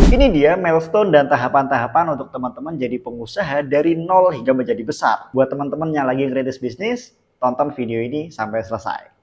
Ini dia milestone dan tahapan-tahapan untuk teman-teman jadi pengusaha dari nol hingga menjadi besar. Buat teman-teman yang lagi ngerintis bisnis, tonton video ini sampai selesai.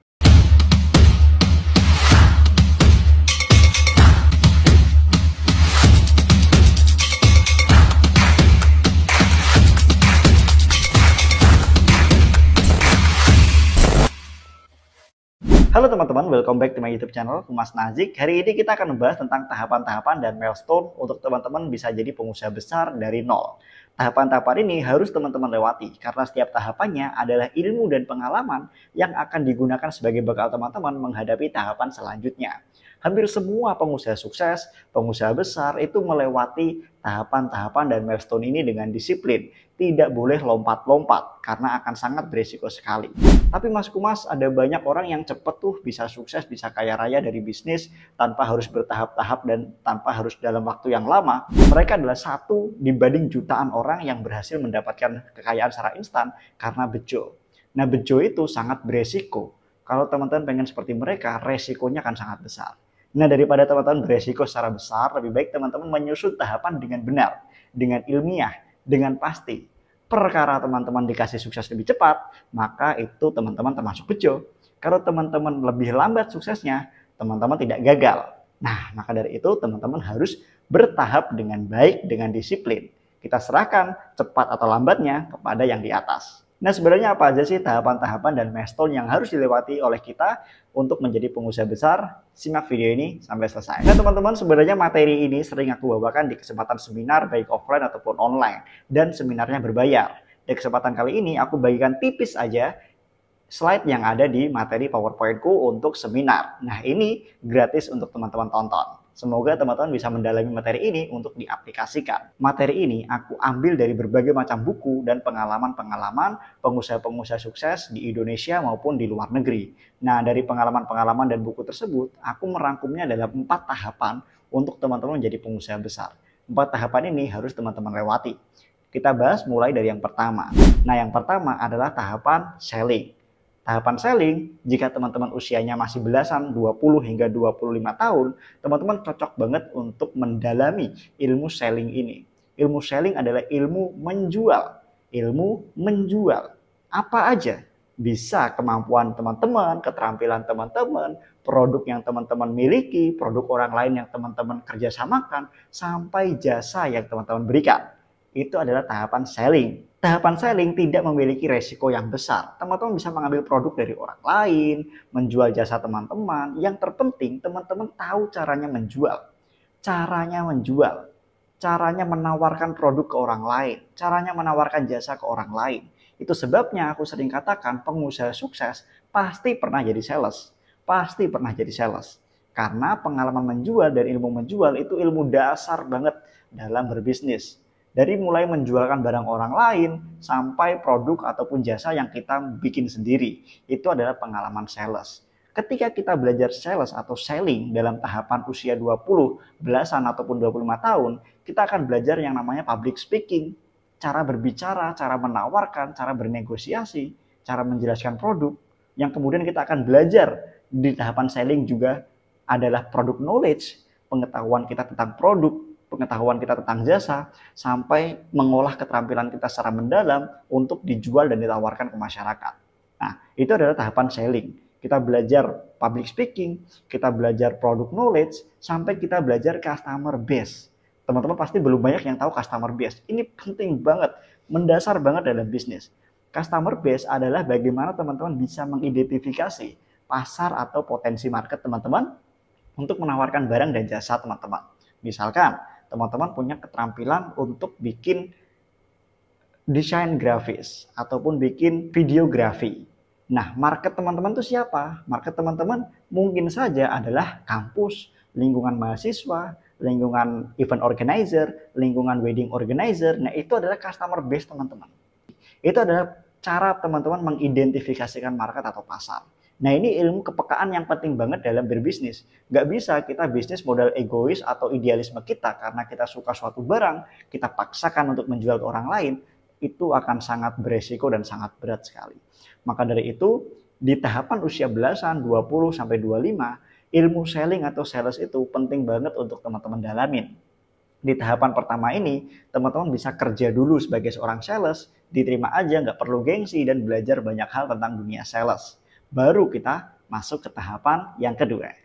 Halo teman-teman, welcome back to my YouTube channel, Mas Nazik. Hari ini kita akan membahas tentang tahapan-tahapan dan milestone untuk teman-teman bisa jadi pengusaha besar dari nol. Tahapan-tahapan ini harus teman-teman lewati, karena setiap tahapannya adalah ilmu dan pengalaman yang akan digunakan sebagai bekal teman-teman menghadapi tahapan selanjutnya. Hampir semua pengusaha sukses, pengusaha besar itu melewati tahapan-tahapan dan milestone ini dengan disiplin. Tidak boleh lompat-lompat karena akan sangat berisiko sekali. Tapi Mas Kumas, ada banyak orang yang cepet tuh bisa sukses, bisa kaya raya dari bisnis tanpa harus bertahap-tahap dan tanpa harus dalam waktu yang lama. Mereka adalah satu dibanding jutaan orang yang berhasil mendapatkan kekayaan secara instan karena bejo. Nah, bejo itu sangat beresiko. Kalau teman-teman pengen seperti mereka, resikonya akan sangat besar. Nah, daripada teman-teman beresiko secara besar, lebih baik teman-teman menyusun tahapan dengan benar, dengan ilmiah, dengan pasti. Perkara teman-teman dikasih sukses lebih cepat, maka itu teman-teman termasuk bejo. Kalau teman-teman lebih lambat suksesnya, teman-teman tidak gagal. Nah, maka dari itu teman-teman harus bertahap dengan baik, dengan disiplin. Kita serahkan cepat atau lambatnya kepada yang di atas. Nah, sebenarnya apa aja sih tahapan-tahapan dan milestone yang harus dilewati oleh kita untuk menjadi pengusaha besar? Simak video ini sampai selesai. Nah, teman-teman, sebenarnya materi ini sering aku bawakan di kesempatan seminar baik offline ataupun online, dan seminarnya berbayar. Di kesempatan kali ini aku bagikan tipis aja slide yang ada di materi PowerPoint-ku untuk seminar. Nah, ini gratis untuk teman-teman tonton. Semoga teman-teman bisa mendalami materi ini untuk diaplikasikan. Materi ini aku ambil dari berbagai macam buku dan pengalaman-pengalaman pengusaha-pengusaha sukses di Indonesia maupun di luar negeri. Nah, dari pengalaman-pengalaman dan buku tersebut, aku merangkumnya dalam 4 tahapan untuk teman-teman menjadi pengusaha besar. 4 tahapan ini harus teman-teman lewati. Kita bahas mulai dari yang pertama. Nah, yang pertama adalah tahapan selling. Tahapan selling, jika teman-teman usianya masih belasan, 20 hingga 25 tahun, teman-teman cocok banget untuk mendalami ilmu selling ini. Ilmu selling adalah ilmu menjual. Ilmu menjual. Apa aja? Bisa kemampuan teman-teman, keterampilan teman-teman, produk yang teman-teman miliki, produk orang lain yang teman-teman kerjasamakan, sampai jasa yang teman-teman berikan. Itu adalah tahapan selling. Tahapan selling tidak memiliki resiko yang besar. Teman-teman bisa mengambil produk dari orang lain, menjual jasa teman-teman. Yang terpenting teman-teman tahu caranya menjual. Caranya menjual. Caranya menawarkan produk ke orang lain. Caranya menawarkan jasa ke orang lain. Itu sebabnya aku sering katakan pengusaha sukses pasti pernah jadi sales. Pasti pernah jadi sales. Karena pengalaman menjual dan ilmu menjual itu ilmu dasar banget dalam berbisnis. Dari mulai menjualkan barang orang lain sampai produk ataupun jasa yang kita bikin sendiri. Itu adalah pengalaman sales. Ketika kita belajar sales atau selling dalam tahapan usia 20 belasan ataupun 25 tahun, kita akan belajar yang namanya public speaking. Cara berbicara, cara menawarkan, cara bernegosiasi, cara menjelaskan produk. Yang kemudian kita akan belajar di tahapan selling juga adalah product knowledge, pengetahuan kita tentang produk, pengetahuan kita tentang jasa, sampai mengolah keterampilan kita secara mendalam untuk dijual dan ditawarkan ke masyarakat. Nah, itu adalah tahapan selling. Kita belajar public speaking, kita belajar product knowledge, sampai kita belajar customer base. Teman-teman pasti belum banyak yang tahu customer base. Ini penting banget, mendasar banget dalam bisnis. Customer base adalah bagaimana teman-teman bisa mengidentifikasi pasar atau potensi market teman-teman untuk menawarkan barang dan jasa teman-teman. Misalkan, teman-teman punya keterampilan untuk bikin desain grafis ataupun bikin videografi. Nah, market teman-teman itu siapa? Market teman-teman mungkin saja adalah kampus, lingkungan mahasiswa, lingkungan event organizer, lingkungan wedding organizer. Nah, itu adalah customer base teman-teman. Itu adalah cara teman-teman mengidentifikasikan market atau pasar. Nah, ini ilmu kepekaan yang penting banget dalam berbisnis. Nggak bisa kita bisnis modal egois atau idealisme kita karena kita suka suatu barang, kita paksakan untuk menjual ke orang lain, itu akan sangat beresiko dan sangat berat sekali. Maka dari itu, di tahapan usia belasan, 20 sampai 25, ilmu selling atau sales itu penting banget untuk teman-teman dalamin. Di tahapan pertama ini, teman-teman bisa kerja dulu sebagai seorang sales, diterima aja, nggak perlu gengsi, dan belajar banyak hal tentang dunia sales. Baru kita masuk ke tahapan yang kedua.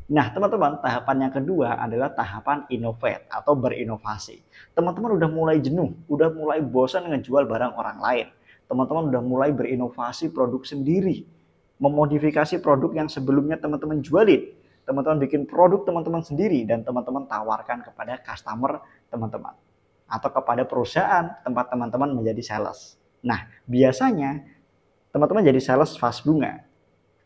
Nah, teman-teman, tahapan yang kedua adalah tahapan innovate atau berinovasi. Teman-teman udah mulai jenuh, udah mulai bosan ngejual barang orang lain. Teman-teman udah mulai berinovasi produk sendiri, memodifikasi produk yang sebelumnya teman-teman jualin. Teman-teman bikin produk teman-teman sendiri dan teman-teman tawarkan kepada customer teman-teman atau kepada perusahaan tempat teman-teman menjadi sales. Nah, biasanya teman-teman jadi sales vas bunga.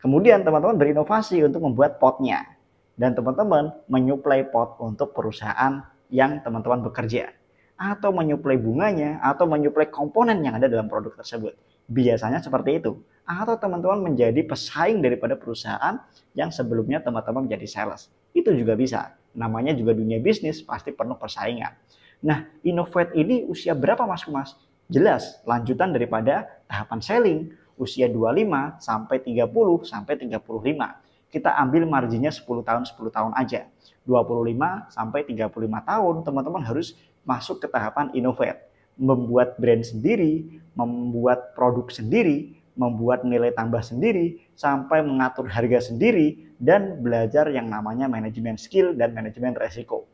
Kemudian teman-teman berinovasi untuk membuat potnya. Dan teman-teman menyuplai pot untuk perusahaan yang teman-teman bekerja. Atau menyuplai bunganya, atau menyuplai komponen yang ada dalam produk tersebut. Biasanya seperti itu. Atau teman-teman menjadi pesaing daripada perusahaan yang sebelumnya teman-teman menjadi sales. Itu juga bisa. Namanya juga dunia bisnis, pasti penuh persaingan. Nah, innovate ini usia berapa Mas? Jelas, lanjutan daripada tahapan selling. Usia 25 sampai 30 sampai 35. Kita ambil marginnya 10 tahun aja. 25 sampai 35 tahun teman-teman harus masuk ke tahapan innovate. Membuat brand sendiri, membuat produk sendiri, membuat nilai tambah sendiri, sampai mengatur harga sendiri, dan belajar yang namanya manajemen skill dan manajemen resiko.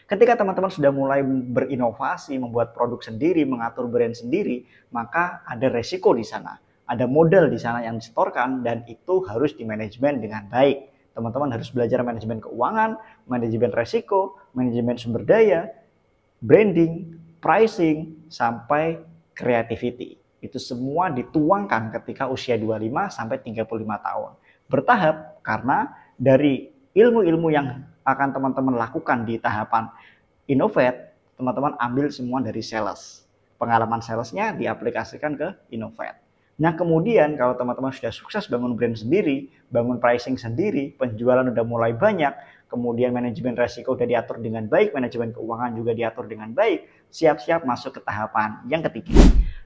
Ketika teman-teman sudah mulai berinovasi, membuat produk sendiri, mengatur brand sendiri, maka ada resiko di sana. Ada modal di sana yang disetorkan dan itu harus dimanajemen dengan baik. Teman-teman harus belajar manajemen keuangan, manajemen resiko, manajemen sumber daya, branding, pricing, sampai creativity. Itu semua dituangkan ketika usia 25 sampai 35 tahun. Bertahap karena dari ilmu-ilmu yang akan teman-teman lakukan di tahapan innovate, teman-teman ambil semua dari sales. Pengalaman salesnya diaplikasikan ke innovate. Nah, kemudian kalau teman-teman sudah sukses bangun brand sendiri, bangun pricing sendiri, penjualan udah mulai banyak, kemudian manajemen resiko udah diatur dengan baik, manajemen keuangan juga diatur dengan baik, siap-siap masuk ke tahapan yang ketiga.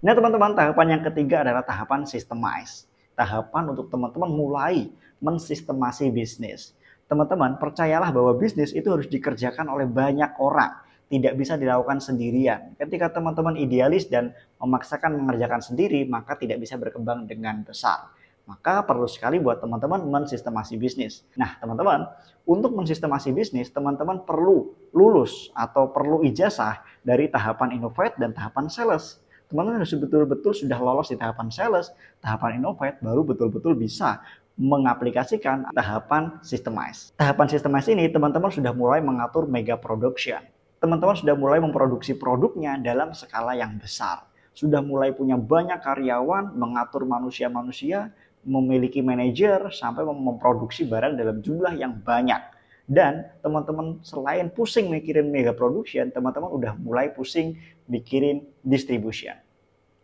Nah, teman-teman, tahapan yang ketiga adalah tahapan systemize. Tahapan untuk teman-teman mulai mensistemasi bisnis. Teman-teman, percayalah bahwa bisnis itu harus dikerjakan oleh banyak orang. Tidak bisa dilakukan sendirian. Ketika teman-teman idealis dan memaksakan mengerjakan sendiri, maka tidak bisa berkembang dengan besar. Maka perlu sekali buat teman-teman mensistemasi bisnis. Nah, teman-teman, untuk mensistemasi bisnis, teman-teman perlu lulus atau perlu ijazah dari tahapan innovate dan tahapan sales. Teman-teman harus betul-betul sudah lolos di tahapan sales, tahapan innovate, baru betul-betul bisa mengaplikasikan tahapan systemize. Tahapan systemize ini teman-teman sudah mulai mengatur mega production. Teman-teman sudah mulai memproduksi produknya dalam skala yang besar. Sudah mulai punya banyak karyawan, mengatur manusia-manusia, memiliki manajer, sampai memproduksi barang dalam jumlah yang banyak. Dan teman-teman selain pusing mikirin mega production, teman-teman udah mulai pusing mikirin distribution.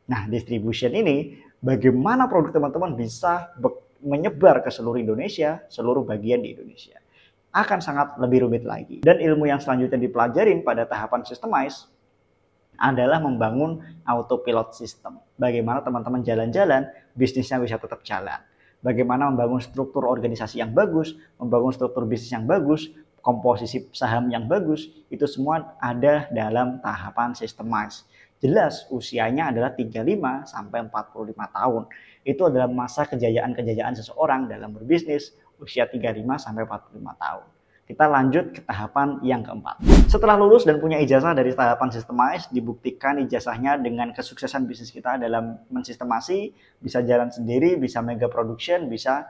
Nah, distribution ini bagaimana produk teman-teman bisa menyebar ke seluruh Indonesia, seluruh bagian di Indonesia. Akan sangat lebih rumit lagi. Dan ilmu yang selanjutnya dipelajarin pada tahapan systemize adalah membangun autopilot system. Bagaimana teman-teman jalan-jalan, bisnisnya bisa tetap jalan. Bagaimana membangun struktur organisasi yang bagus, membangun struktur bisnis yang bagus, komposisi saham yang bagus, itu semua ada dalam tahapan systemize. Jelas usianya adalah 35 sampai 45 tahun. Itu adalah masa kejayaan-kejayaan seseorang dalam berbisnis, usia 35 sampai 45 tahun. Kita lanjut ke tahapan yang keempat. Setelah lulus dan punya ijazah dari tahapan systemize, dibuktikan ijazahnya dengan kesuksesan bisnis kita dalam mensistemasi, bisa jalan sendiri, bisa mega production, bisa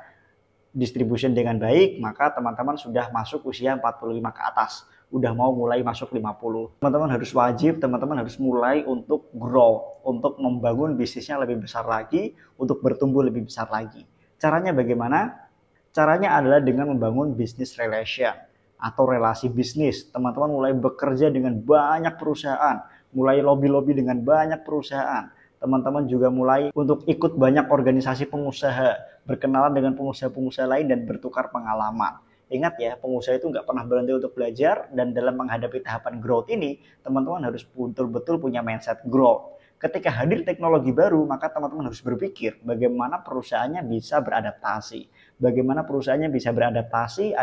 distribution dengan baik, maka teman-teman sudah masuk usia 45 ke atas. Udah mau mulai masuk 50. Teman-teman harus wajib, teman-teman harus mulai untuk grow, untuk membangun bisnisnya lebih besar lagi, untuk bertumbuh lebih besar lagi. Caranya bagaimana? Caranya adalah dengan membangun business relation atau relasi bisnis. Teman-teman mulai bekerja dengan banyak perusahaan, mulai lobby-lobby dengan banyak perusahaan. Teman-teman juga mulai untuk ikut banyak organisasi pengusaha, berkenalan dengan pengusaha-pengusaha lain dan bertukar pengalaman. Ingat ya, pengusaha itu nggak pernah berhenti untuk belajar, dan dalam menghadapi tahapan growth ini, teman-teman harus betul-betul punya mindset growth. Ketika hadir teknologi baru, maka teman-teman harus berpikir bagaimana perusahaannya bisa beradaptasi, bagaimana perusahaannya bisa beradaptasi,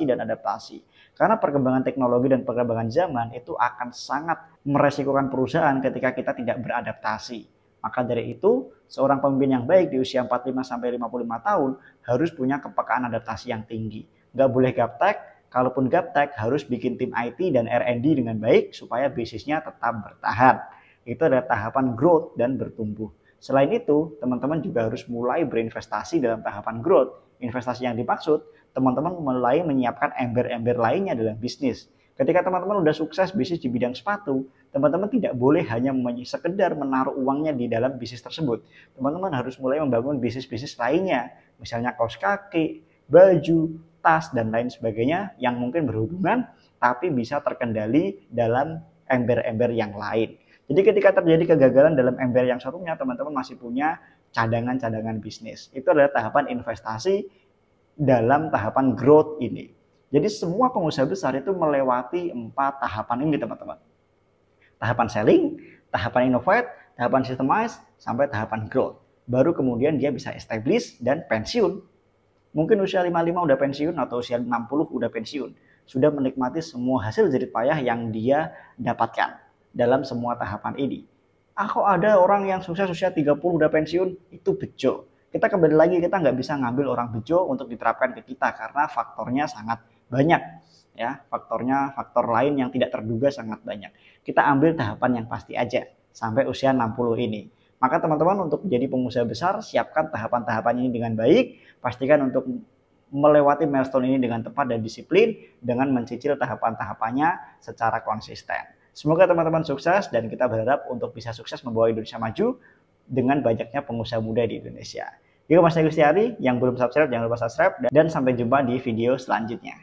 dan adaptasi. Karena perkembangan teknologi dan perkembangan zaman itu akan sangat meresikokan perusahaan ketika kita tidak beradaptasi. Maka dari itu, seorang pemimpin yang baik di usia 45-55 tahun harus punya kepekaan adaptasi yang tinggi. Nggak boleh gaptek, kalaupun gaptek harus bikin tim IT dan R&D dengan baik supaya bisnisnya tetap bertahan. Itu adalah tahapan growth dan bertumbuh. Selain itu, teman-teman juga harus mulai berinvestasi dalam tahapan growth. Investasi yang dimaksud, teman-teman mulai menyiapkan ember-ember lainnya dalam bisnis. Ketika teman-teman udah sukses bisnis di bidang sepatu, teman-teman tidak boleh hanya sekedar menaruh uangnya di dalam bisnis tersebut. Teman-teman harus mulai membangun bisnis-bisnis lainnya, misalnya kaos kaki, baju, tas, dan lain sebagainya yang mungkin berhubungan tapi bisa terkendali dalam ember-ember yang lain. Jadi ketika terjadi kegagalan dalam ember yang satunya, teman-teman masih punya cadangan-cadangan bisnis. Itu adalah tahapan investasi dalam tahapan growth ini. Jadi semua pengusaha besar itu melewati 4 tahapan ini, teman-teman. Tahapan selling, tahapan innovate, tahapan systemize, sampai tahapan growth. Baru kemudian dia bisa establish dan pensiun. Mungkin usia 55 udah pensiun atau usia 60 udah pensiun. Sudah menikmati semua hasil jerih payah yang dia dapatkan dalam semua tahapan ini. Kok ada orang yang sukses usia 30 udah pensiun? Itu bejo. Kita kembali lagi, kita nggak bisa ngambil orang bejo untuk diterapkan ke kita karena faktornya sangat banyak. Ya, faktor lain yang tidak terduga sangat banyak. Kita ambil tahapan yang pasti aja sampai usia 60 ini. Maka teman-teman untuk menjadi pengusaha besar, siapkan tahapan-tahapan ini dengan baik. Pastikan untuk melewati milestone ini dengan tepat dan disiplin dengan mencicil tahapan-tahapannya secara konsisten. Semoga teman-teman sukses dan kita berharap untuk bisa sukses membawa Indonesia maju dengan banyaknya pengusaha muda di Indonesia. Yuk Mas Gustiari, yang belum subscribe jangan lupa subscribe dan sampai jumpa di video selanjutnya.